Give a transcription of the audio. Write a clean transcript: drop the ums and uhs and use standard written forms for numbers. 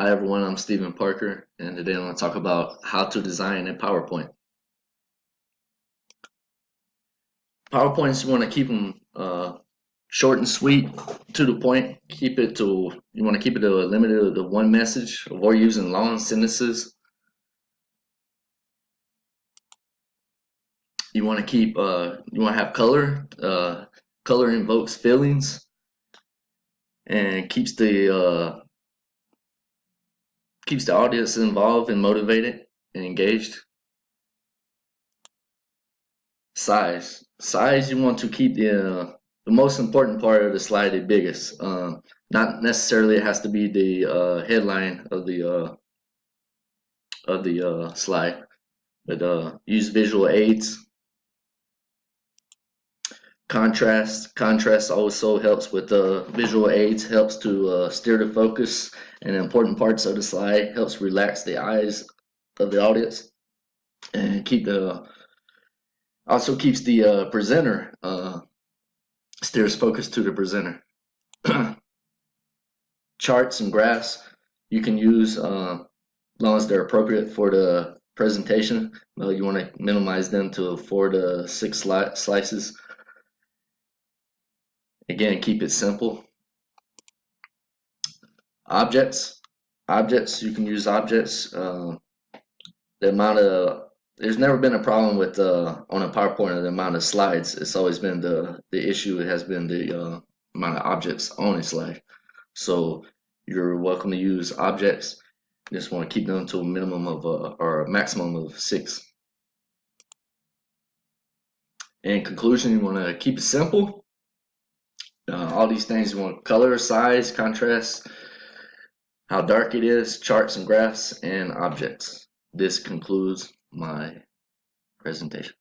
Hi everyone, I'm Stephen Parker, and today I'm going to talk about how to design a PowerPoint. PowerPoints, you want to keep them short and sweet, to the point. You want to keep it limited to one message, avoid using long sentences. You want to have color. Color invokes feelings and keeps the audience involved and motivated and engaged. Size, you want to keep the most important part of the slide the biggest. Not necessarily it has to be the headline of the slide, but use visual aids. Contrast also helps with visual aids, helps to steer the focus and important parts of the slide, helps relax the eyes of the audience, and also keeps the presenter steers focus to the presenter. Charts and graphs you can use as long as they're appropriate for the presentation. You want to minimize them to 4 to 6 slices. Again, keep it simple. Objects, you can use objects. There's never been a problem with on a PowerPoint of the amount of slides. It's always been the issue has been the amount of objects on a slide. So you're welcome to use objects. You just want to keep them to a minimum of or a maximum of 6. In conclusion, you want to keep it simple. All these things, you want color, size, contrast, how dark it is, charts and graphs, and objects. This concludes my presentation.